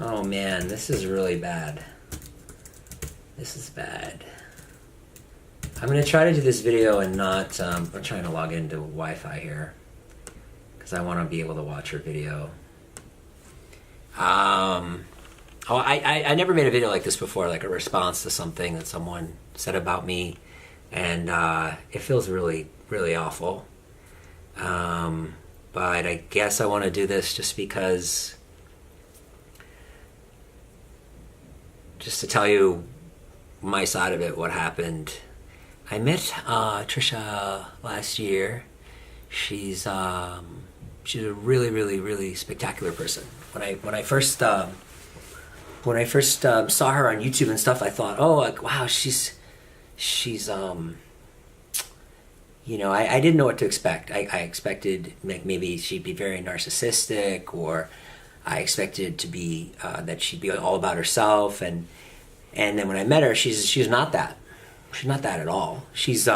Oh man, this is really bad. This is bad. I'm gonna try to do this video and not, I'm trying to log into Wi-Fi here because I want to be able to watch her video. I never made a video like this before, like a response to something that someone said about me, and it feels really, really awful. But I guess I want to do this just because, just to tell you my side of it, what happened. I met Trisha last year. She's a really, really, really spectacular person. When I first saw her on YouTube and stuff, I thought, oh, like, wow, she's I didn't know what to expect. I expected maybe she'd be very narcissistic, or I expected to be that she'd be all about herself, and then when I met her, she's not that. She's not that at all. She's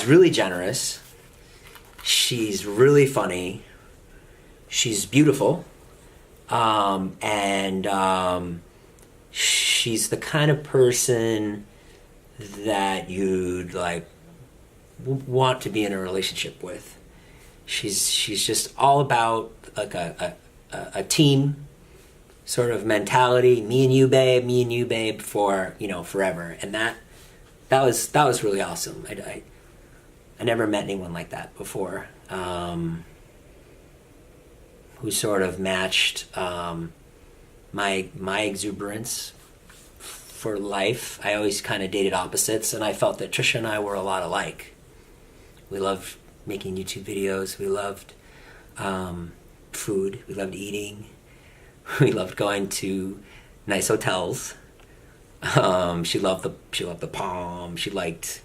really generous. She's really funny. She's beautiful, and she's the kind of person that you'd like want to be in a relationship with. She's just all about like a team sort of mentality. Me and you, babe, for forever. And that was really awesome. I never met anyone like that before, who sort of matched my exuberance for life. I always kind of dated opposites, and I felt that Trisha and I were a lot alike. We loved making YouTube videos. We loved food. We loved eating. We loved going to nice hotels. She loved the Palm. She liked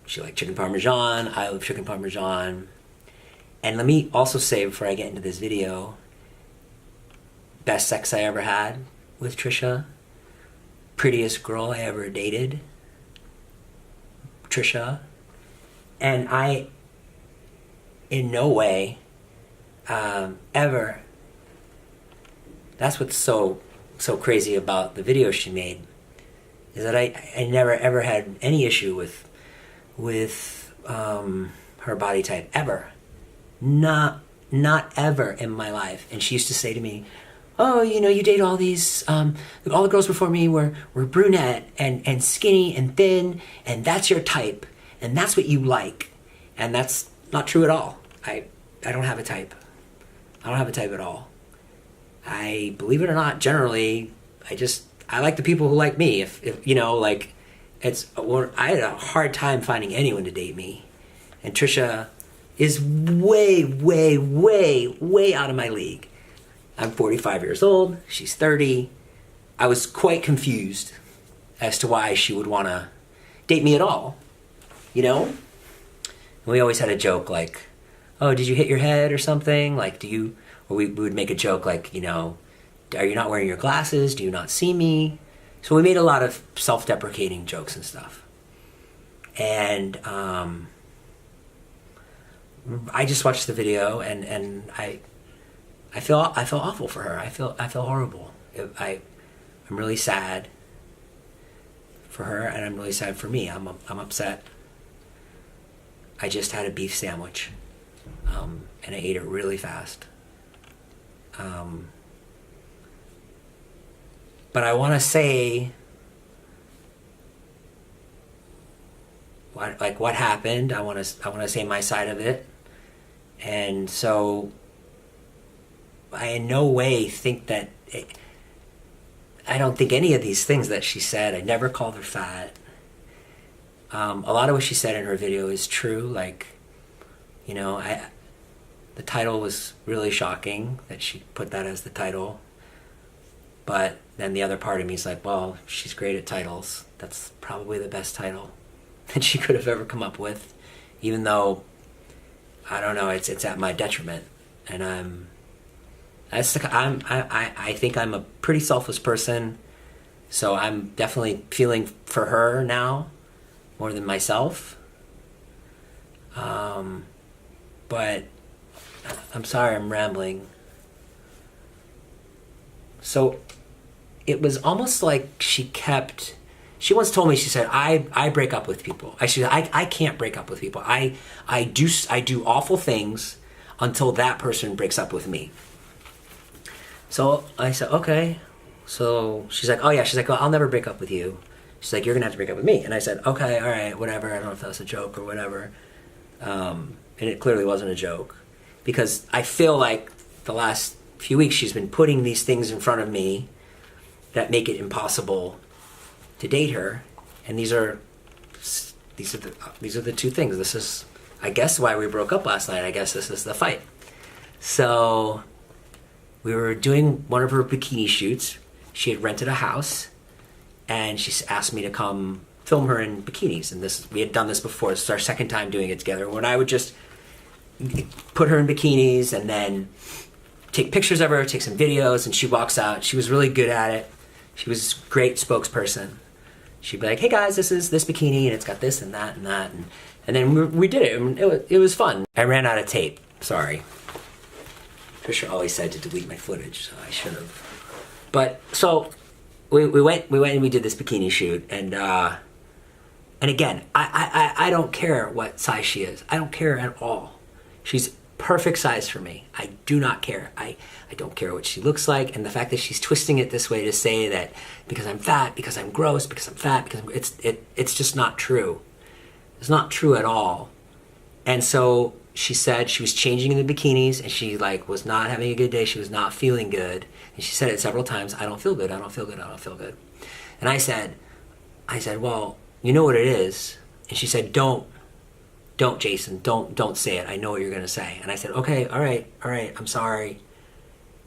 chicken parmesan. I love chicken parmesan. And let me also say before I get into this video, best sex I ever had with Trisha. Prettiest girl I ever dated, Trisha. And I, in no way, ever, that's what's so crazy about the video she made, is that I never ever had any issue with her body type, ever. Not ever in my life. And she used to say to me, oh, you date all these, all the girls before me were brunette and skinny and thin, and that's your type. And that's what you like. And that's not true at all. I don't have a type. I don't have a type at all. I, believe it or not, generally, I like the people who like me. If I had a hard time finding anyone to date me. And Trisha is way, way, way, way out of my league. I'm 45 years old. She's 30. I was quite confused as to why she would want to date me at all. And we always had a joke like, oh, did you hit your head or something? Like, or we would make a joke like, are you not wearing your glasses? Do you not see me? So we made a lot of self-deprecating jokes and stuff. And I just watched the video and I feel awful for her. I feel horrible. I'm really sad for her, and I'm really sad for me. I'm upset. I just had a beef sandwich, and I ate it really fast. But I want to say, what happened. I want to say my side of it, and so I in no way think that. I don't think any of these things that she said. I never called her fat. A lot of what she said in her video is true. Like, the title was really shocking that she put that as the title. But then the other part of me is like, well, she's great at titles. That's probably the best title that she could have ever come up with. Even though, I don't know, it's at my detriment. And I think I'm a pretty selfless person. So I'm definitely feeling for her now more than myself. But I'm sorry I'm rambling. So it was almost like she once told me, she said, I break up with people. I can't break up with people. I do awful things until that person breaks up with me. So I said, okay. So she's like, oh yeah. She's like, well, I'll never break up with you. She's like, you're gonna have to break up with me. And I said, okay, all right, whatever. I don't know if that was a joke or whatever. And it clearly wasn't a joke, because I feel like the last few weeks she's been putting these things in front of me that make it impossible to date her. And these are the two things. This is, I guess, why we broke up last night. I guess this is the fight. So we were doing one of her bikini shoots. She had rented a house, and she asked me to come film her in bikinis. And we had done this before. This is our second time doing it together, when I would just put her in bikinis and then take pictures of her, take some videos, and she walks out. She was really good at it. She was a great spokesperson. She'd be like, hey guys, this is this bikini, and it's got this and that and that. And then we did it, and it was fun. I ran out of tape, sorry. Trisha always said to delete my footage, so I should have. But, so, we went and we did this bikini shoot, and again, I don't care what size she is. I don't care at all. She's perfect size for me. I do not care. I don't care what she looks like, and the fact that she's twisting it this way to say that because I'm fat, because I'm gross, because I'm fat, it's just not true. It's not true at all. And so she said she was changing in the bikinis, and she was not having a good day. She was not feeling good, and she said it several times. I don't feel good. I don't feel good. I don't feel good. And I said, well, you know what it is. And she said, don't, Jason, don't say it. I know what you're going to say. And I said, okay, all right, I'm sorry.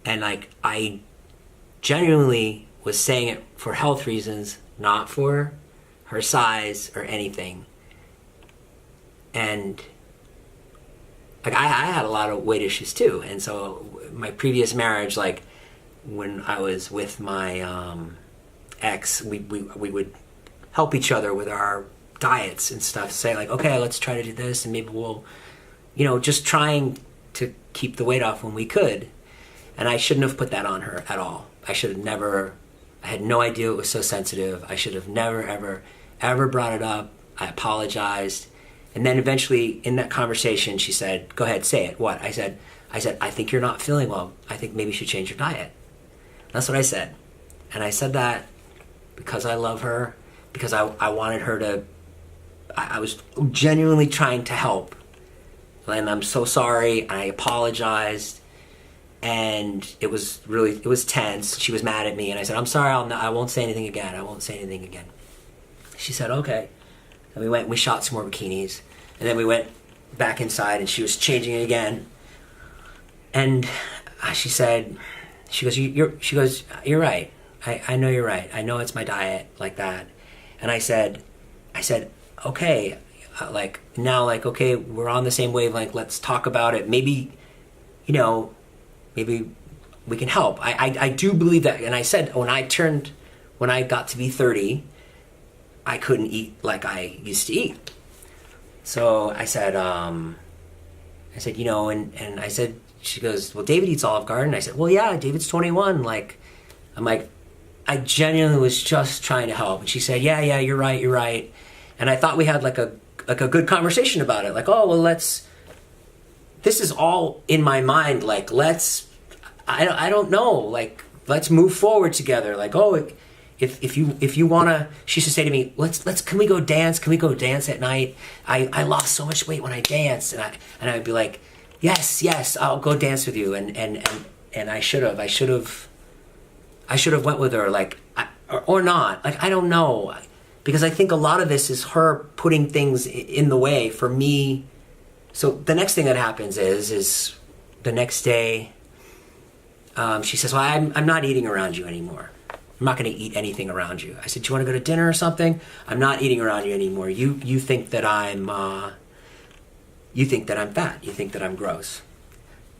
And I genuinely was saying it for health reasons, not for her size or anything. And I had a lot of weight issues too. And so my previous marriage, when I was with my ex, we would help each other with our diets and stuff, say okay, let's try to do this, and maybe we'll, just trying to keep the weight off when we could. And I shouldn't have put that on her at all. I had no idea it was so sensitive. I should have never, ever brought it up. I apologized. And then eventually in that conversation, she said, go ahead, say it. What? I said, I think you're not feeling well. I think maybe you should change your diet. That's what I said. And I said that because I love her, because I wanted her to, I was genuinely trying to help. And I'm so sorry. I apologized. And it was tense. She was mad at me. And I said, I'm sorry, I won't say anything again. I won't say anything again. She said, okay. And we shot some more bikinis. And then we went back inside, and she was changing it again. And she goes, you're right. I know you're right. I know it's my diet like that. And I said, okay, okay, we're on the same wavelength. Let's talk about it. Maybe, maybe we can help. I do believe that. And I said, when I got to be 30, I couldn't eat like I used to eat. So I said, and I said, she goes, well, David eats Olive Garden. I said, well, yeah, David's 21. I genuinely was just trying to help. And she said, yeah, you're right. And I thought we had a good conversation about it. Oh, well, this is all in my mind. I don't know. Let's move forward together. If you wanna, she used to say to me, can we go dance? Can we go dance at night? I lost so much weight when I danced. And I would be like, yes, I'll go dance with you. And I should have went with her, or not. I don't know. Because I think a lot of this is her putting things in the way for me. So the next thing that happens is the next day, she says, well, I'm not eating around you anymore. I'm not going to eat anything around you. I said, do you want to go to dinner or something? I'm not eating around you anymore. You think that I'm fat. You think that I'm gross.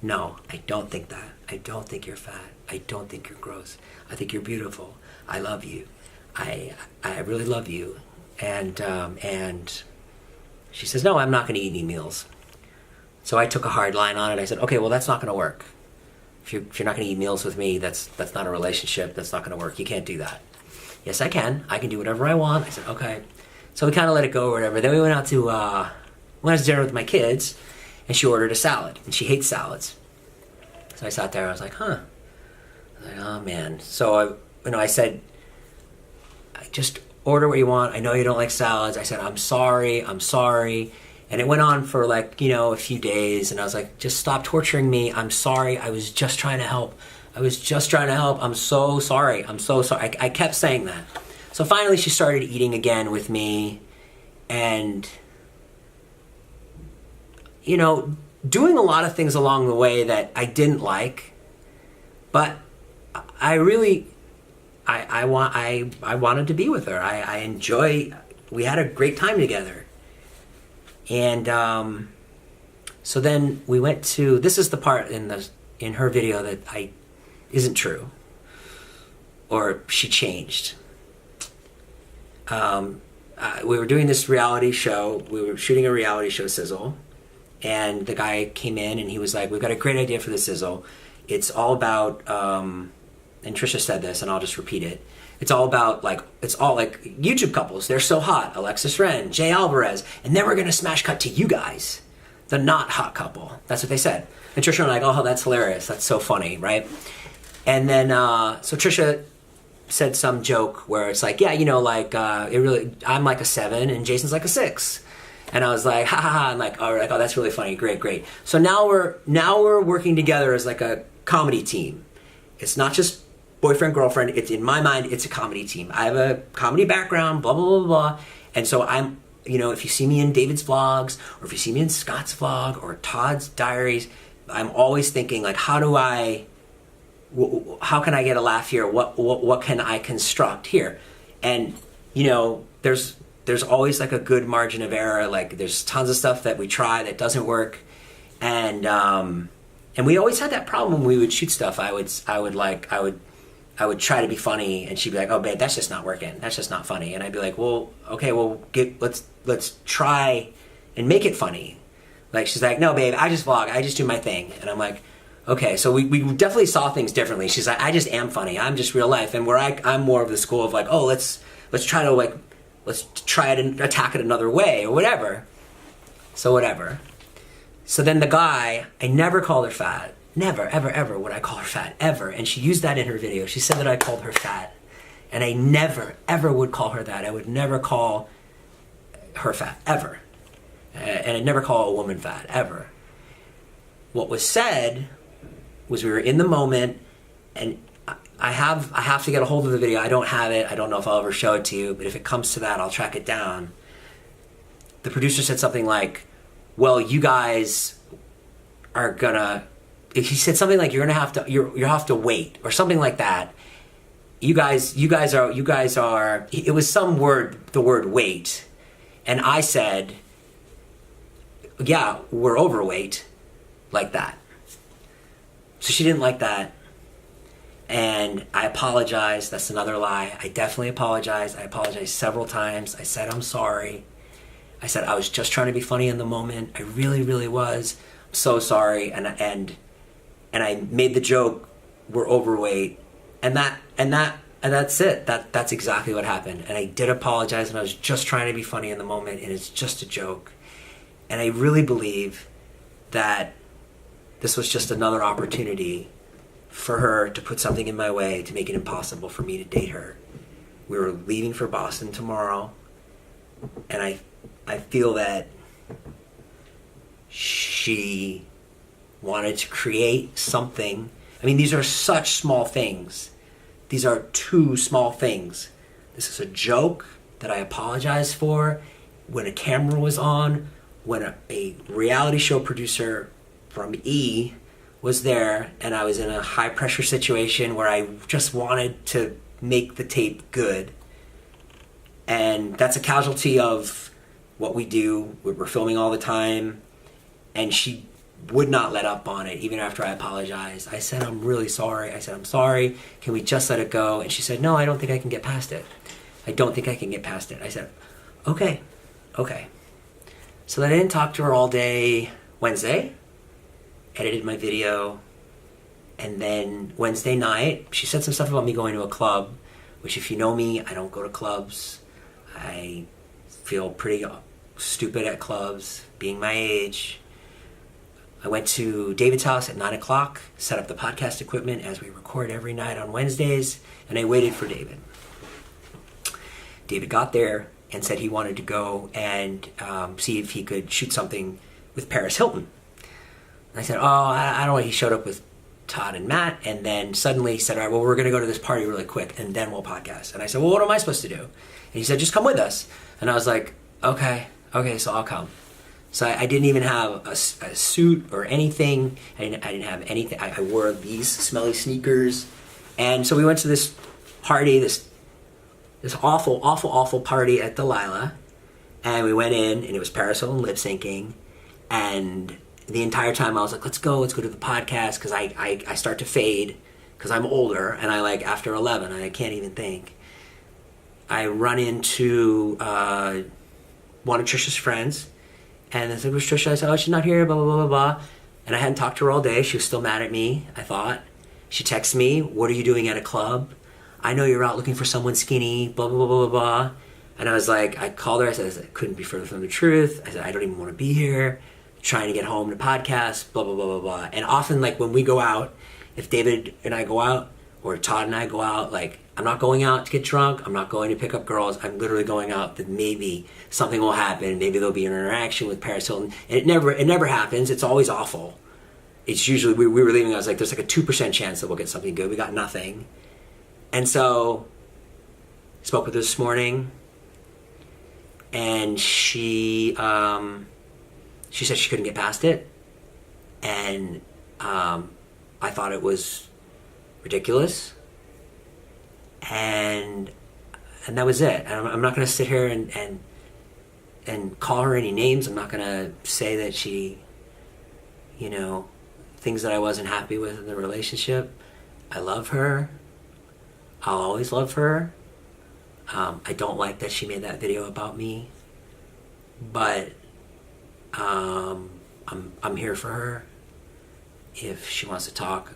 No, I don't think that. I don't think you're fat. I don't think you're gross. I think you're beautiful. I love you. I really love you. And she says, no, I'm not going to eat any meals. So I took a hard line on it. I said, okay, well, that's not going to work. if you're not going to eat meals with me, that's not a relationship. That's not going to work. You can't do that. Yes, I can. I can do whatever I want. I said, okay. So we kind of let it go or whatever. Then we went out to dinner with my kids, and she ordered a salad, and she hates salads. So I sat there. I was like, huh. I was like, oh man. So I said, just order what you want. I know you don't like salads. I said, I'm sorry. And it went on for a few days, and I was like, just stop torturing me. I'm sorry. I was just trying to help. I'm so sorry. I kept saying that. So finally she started eating again with me, and, doing a lot of things along the way that I didn't like, but I wanted to be with her. We had a great time together. And so then we went to, this is the part in her video that isn't true, or she changed. We were doing this reality show. We were shooting a reality show sizzle, and the guy came in and he was like, we've got a great idea for the sizzle. It's all about, and Trisha said this, and I'll just repeat it. It's all about it's all YouTube couples. They're so hot. Alexis Ren, Jay Alvarez. And then we're going to smash cut to you guys, the not hot couple. That's what they said. And Trisha was like, oh, that's hilarious. That's so funny, right? And then, so Trisha said some joke where it's like, yeah, I'm like a 7 and Jason's like a 6. And I was like, ha ha ha. And oh, that's really funny. Great. So now we're working together as a comedy team. It's not just boyfriend, girlfriend. It's, in my mind, it's a comedy team. I have a comedy background, blah, blah, blah, blah. And so I'm, if you see me in David's vlogs, or if you see me in Scott's vlog, or Todd's diaries, I'm always thinking, how can I get a laugh here? What can I construct here? And, there's always a good margin of error. There's tons of stuff that we try that doesn't work. And we always had that problem when we would shoot stuff. I would try to be funny, and she'd be like, oh babe, that's just not working. That's just not funny. And I'd be like, well, okay, let's try and make it funny. She's like, no babe, I just vlog. I just do my thing. And I'm like, okay. So we definitely saw things differently. She's like, I just am funny. I'm just real life. And where I'm more of the school of let's try to let's try it and attack it another way or whatever. So whatever. So then the guy, I never called her fat. Never, ever, ever would I call her fat, ever. And she used that in her video. She said that I called her fat. And I never, ever would call her that. I would never call her fat, ever. And I'd never call a woman fat, ever. What was said was we were in the moment, and I have to get a hold of the video. I don't have it. I don't know if I'll ever show it to you, but if it comes to that, I'll track it down. The producer said something like, well, you guys are gonna, he said something like, you're gonna have to, you have to wait, or something like that. You guys are, it was some word, the word wait. And I said, yeah, we're overweight, like that. So she didn't like that. And I apologized. That's another lie. I definitely apologized. I apologized several times. I said, I'm sorry. I said, I was just trying to be funny in the moment. I really, really was. I'm so sorry. And I made the joke, we're overweight. And that's it. That's exactly what happened. And I did apologize, and I was just trying to be funny in the moment, and it's just a joke. And I really believe that this was just another opportunity for her to put something in my way to make it impossible for me to date her. We were leaving for Boston tomorrow, and I feel that she wanted to create something. I mean, these are such small things. These are 2 small things. This is a joke that I apologize for when a camera was on, when a reality show producer from E was there, and I was in a high pressure situation where I just wanted to make the tape good. And that's a casualty of what we do. We're filming all the time, and she would not let up on it, even after I apologized. I said, I'm really sorry. I said, I'm sorry. Can we just let it go? And she said, no, I don't think I can get past it. I don't think I can get past it. I said, okay. So then I didn't talk to her all day Wednesday, edited my video, And then Wednesday night, she said some stuff about me going to a club, which if you know me, I don't go to clubs. I feel pretty stupid at clubs, being my age. I went to David's house at 9 o'clock, set up the podcast equipment as we record every night on Wednesdays, and I waited for David. David got there and said he wanted to go and see if he could shoot something with Paris Hilton. And I said, I don't know. He showed up with Todd and Matt, and then suddenly he said, all right, well, we're going to go to this party really quick, and then we'll podcast. And I said, well, what am I supposed to do? And he said, just come with us. And I was like, okay, so I'll come. So I didn't even have a suit or anything. I didn't have anything. I wore these smelly sneakers. And so we went to this party, this awful party at Delilah. And we went in, and it was Paris Hilton lip syncing. And the entire time I was like, let's go to the podcast, because I start to fade because I'm older, and I like after 11 I can't even think. I run into one of Trisha's friends, and I said, where's Trisha? I said, oh, she's not here, blah, blah, blah, blah, blah. And I hadn't talked to her all day. She was still mad at me, I thought. She texts me, what are you doing at a club? I know you're out looking for someone skinny, blah, blah, blah, blah, blah. And I was like, I called her, I said, it couldn't be further from the truth. I said, I don't even want to be here. Trying to get home to podcast, blah, blah, blah, blah, blah. And often, like, when we go out, if David and I go out, or Todd and I go out, like, I'm not going out to get drunk, I'm not going to pick up girls, I'm literally going out that maybe something will happen, maybe there'll be an interaction with Paris Hilton, and it never happens, it's always awful. It's usually, we were leaving, I was like, there's like a 2% chance that we'll get something good, we got nothing. And so, spoke with her this morning, and she said she couldn't get past it, and I thought it was ridiculous, and that was it. And I'm not going to sit here and call her any names. I'm not going to say that she, things that I wasn't happy with in the relationship. I love her. I'll always love her. I don't like that she made that video about me, but I'm here for her if she wants to talk.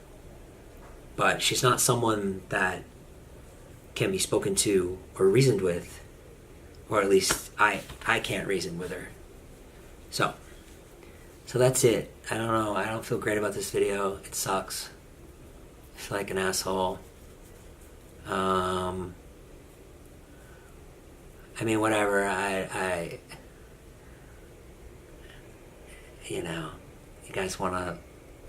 But she's not someone that can be spoken to or reasoned with, or at least I can't reason with her. So that's it. I don't know. I don't feel great about this video. It sucks. I feel like an asshole. I mean, whatever. I you guys want to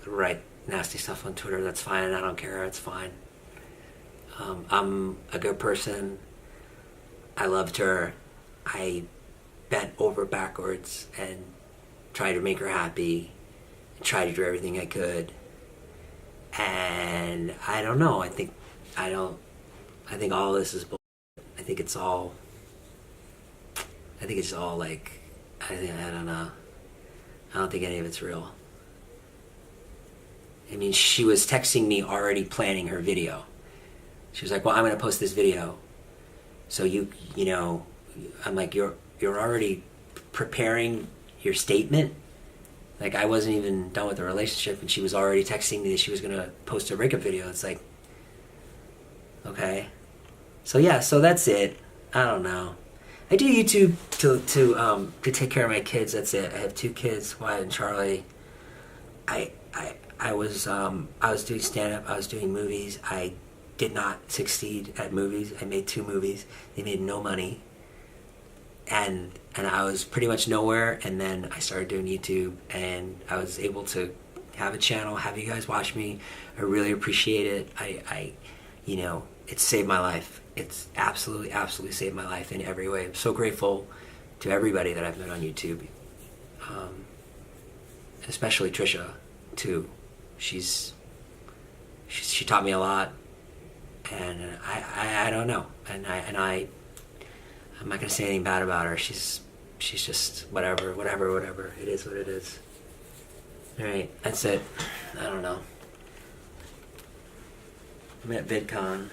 write nasty stuff on Twitter, that's fine. I don't care. It's fine. I'm a good person. I loved her. I bent over backwards and tried to make her happy and tried to do everything I could. And I don't know. I think all this is bullshit. I think it's all like, I don't know. I don't think any of it's real. I mean, she was texting me already planning her video. She was like, well, I'm going to post this video. So I'm like, you're already preparing your statement? Like, I wasn't even done with the relationship, and she was already texting me that she was going to post a breakup video. It's like, okay. So yeah, so that's it. I don't know. I do YouTube to take care of my kids. That's it. I have 2 kids, Wyatt and Charlie. I was doing stand-up. I was doing movies. I did not succeed at movies. I made 2 movies. They made no money. And I was pretty much nowhere. And then I started doing YouTube, and I was able to have a channel, have you guys watch me. I really appreciate it. It saved my life. It's absolutely saved my life in every way. I'm so grateful to everybody that I've met on YouTube. Especially Trisha, too. She taught me a lot, and I don't know, and I'm not gonna say anything bad about her. She's just whatever. It is what it is. All right, that's it. I don't know. I'm at VidCon.